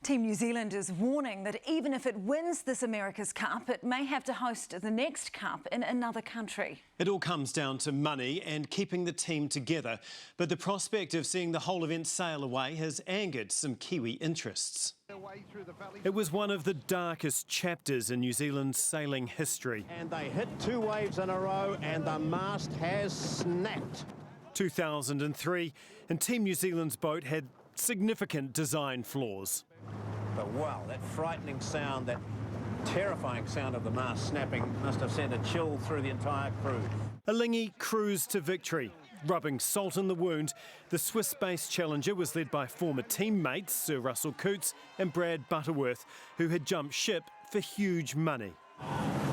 Team New Zealand is warning that even if it wins this America's Cup, it may have to host the next Cup in another country. It all comes down to money and keeping the team together. But the prospect of seeing the whole event sail away has angered some Kiwi interests. It was one of the darkest chapters in New Zealand's sailing history. And they hit two waves in a row and the mast has snapped. 2003, and Team New Zealand's boat had significant design flaws. But wow, that frightening sound, that terrifying sound of the mast snapping must have sent a chill through the entire crew. Alinghi cruised to victory. Rubbing salt in the wound, the Swiss-based challenger was led by former teammates Sir Russell Coutts and Brad Butterworth, who had jumped ship for huge money.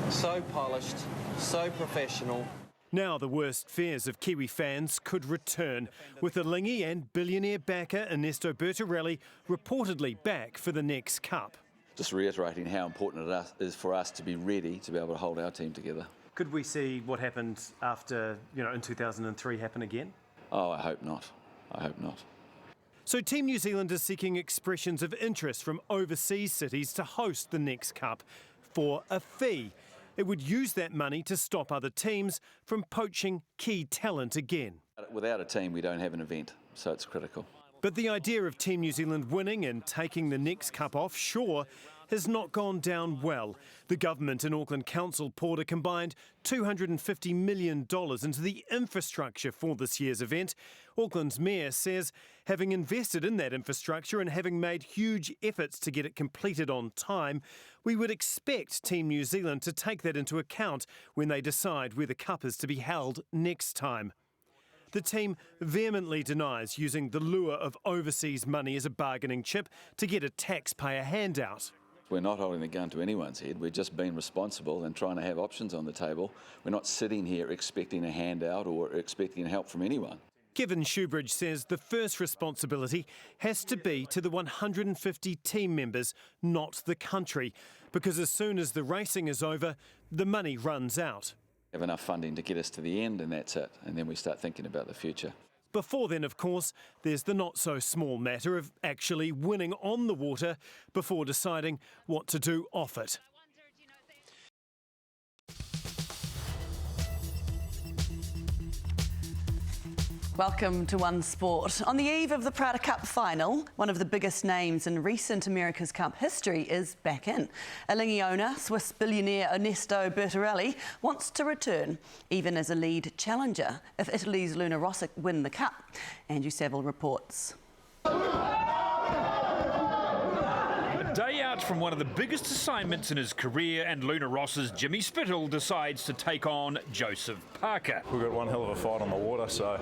So polished, so professional. Now the worst fears of Kiwi fans could return, with Alinghi and billionaire backer Ernesto Bertarelli reportedly back for the next Cup. Just reiterating how important it is for us to be ready to be able to hold our team together. Could we see what happened after, in 2003 happen again? Oh, I hope not. I hope not. So Team New Zealand is seeking expressions of interest from overseas cities to host the next Cup for a fee. It would use that money to stop other teams from poaching key talent again. Without a team, we don't have an event, so it's critical. But the idea of Team New Zealand winning and taking the next Cup offshore has not gone down well. The government and Auckland Council poured a combined $250 million into the infrastructure for this year's event. Auckland's mayor says having invested in that infrastructure and having made huge efforts to get it completed on time, we would expect Team New Zealand to take that into account when they decide where the Cup is to be held next time. The team vehemently denies using the lure of overseas money as a bargaining chip to get a taxpayer handout. We're not holding the gun to anyone's head. We're just being responsible and trying to have options on the table. We're not sitting here expecting a handout or expecting help from anyone. Kevin Shoebridge says the first responsibility has to be to the 150 team members, not the country, because as soon as the racing is over, the money runs out. Have enough funding to get us to the end and that's it. And then we start thinking about the future. Before then, of course, there's the not-so-small matter of actually winning on the water before deciding what to do off it. Welcome to One Sport. On the eve of the Prada Cup final, one of the biggest names in recent America's Cup history is back in. Alinghi owner, Swiss billionaire Ernesto Bertarelli wants to return, even as a lead challenger, if Italy's Luna Rossa win the Cup. Andrew Saville reports. Day out from one of the biggest assignments in his career, and Luna Rossa's Jimmy Spittle decides to take on Joseph Parker. We've got one hell of a fight on the water, so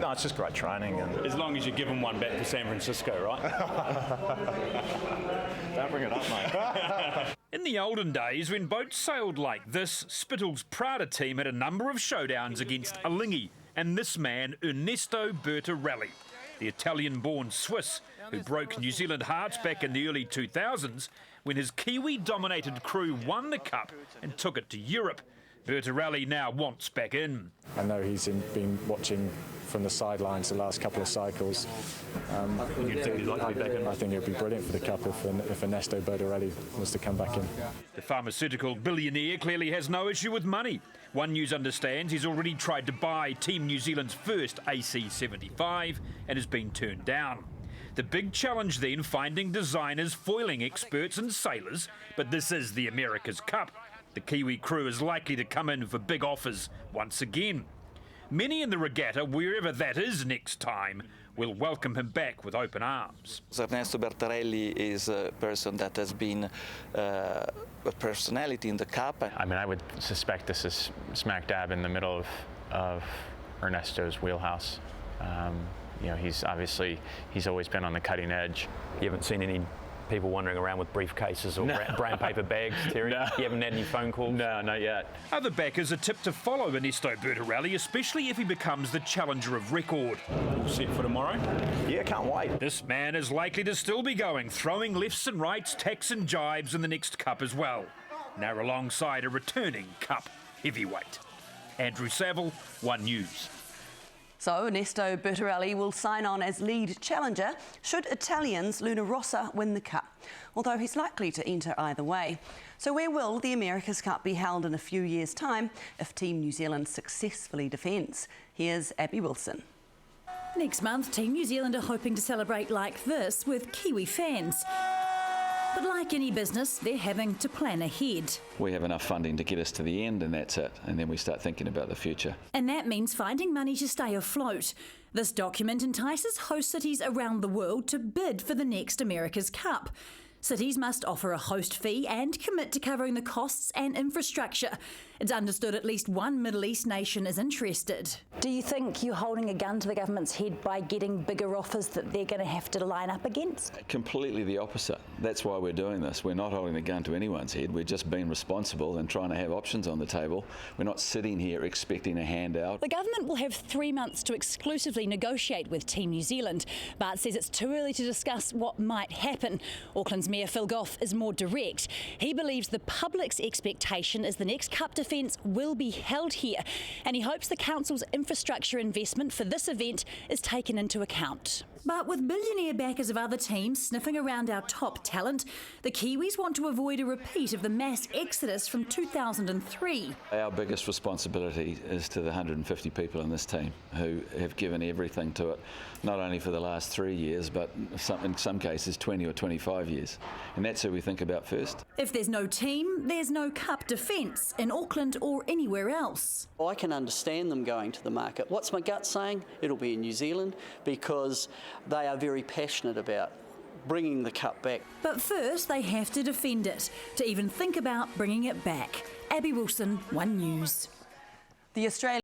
no, it's just great training. And as long as you give him one back to San Francisco, right? Don't bring it up, mate. In the olden days, when boats sailed like this, Spittle's Prada team had a number of showdowns against Alinghi and this man, Ernesto Bertarelli, the Italian-born Swiss who broke New Zealand hearts back in the early 2000s when his Kiwi-dominated crew won the Cup and took it to Europe. Bertarelli now wants back in. I know he's been watching from the sidelines the last couple of cycles. You think he'd like to be back in? I think it would be brilliant for the Cup if Ernesto Bertarelli was to come back in. The pharmaceutical billionaire clearly has no issue with money. One News understands he's already tried to buy Team New Zealand's first AC-75 and has been turned down. The big challenge then, finding designers, foiling experts and sailors, but this is the America's Cup. The Kiwi crew is likely to come in for big offers once again. Many in the regatta, wherever that is next time, will welcome him back with open arms. Ernesto Bertarelli is a person that has been a personality in the Cup. I mean, I would suspect this is smack dab in the middle of Ernesto's wheelhouse. He's always been on the cutting edge. You haven't seen any people wandering around with briefcases or brown paper bags, Terry? No. You haven't had any phone calls? No, not yet. Other backers are tipped to follow Ernesto Bertarelli, especially if he becomes the challenger of record. All set for tomorrow? Yeah, can't wait. This man is likely to still be going, throwing lefts and rights, tacks and jibes in the next Cup as well. Now alongside a returning Cup heavyweight. Andrew Saville, One News. So Ernesto Bertarelli will sign on as lead challenger should Italians Luna Rossa win the Cup, although he's likely to enter either way. So where will the America's Cup be held in a few years' time if Team New Zealand successfully defends? Here's Abby Wilson. Next month, Team New Zealand are hoping to celebrate like this with Kiwi fans. But like any business, they're having to plan ahead. We have enough funding to get us to the end, and that's it. And then we start thinking about the future. And that means finding money to stay afloat. This document entices host cities around the world to bid for the next America's Cup. Cities must offer a host fee and commit to covering the costs and infrastructure. It's understood at least one Middle East nation is interested. Do you think you're holding a gun to the government's head by getting bigger offers that they're going to have to line up against? Completely the opposite. That's why we're doing this. We're not holding a gun to anyone's head. We're just being responsible and trying to have options on the table. We're not sitting here expecting a handout. The government will have 3 months to exclusively negotiate with Team New Zealand, but says it's too early to discuss what might happen. Auckland's Mayor Phil Goff is more direct. He believes the public's expectation is the next Cup defence will be held here, and he hopes the council's infrastructure investment for this event is taken into account. But with billionaire backers of other teams sniffing around our top talent, the Kiwis want to avoid a repeat of the mass exodus from 2003. Our biggest responsibility is to the 150 people in this team who have given everything to it, not only for the last 3 years, but in some cases 20 or 25 years. And that's who we think about first. If there's no team, there's no Cup defence in Auckland or anywhere else. I can understand them going to the market. What's my gut saying? It'll be in New Zealand, because they are very passionate about bringing the Cup back. But first they have to defend it, to even think about bringing it back. Abby Wilson, One News. The Australian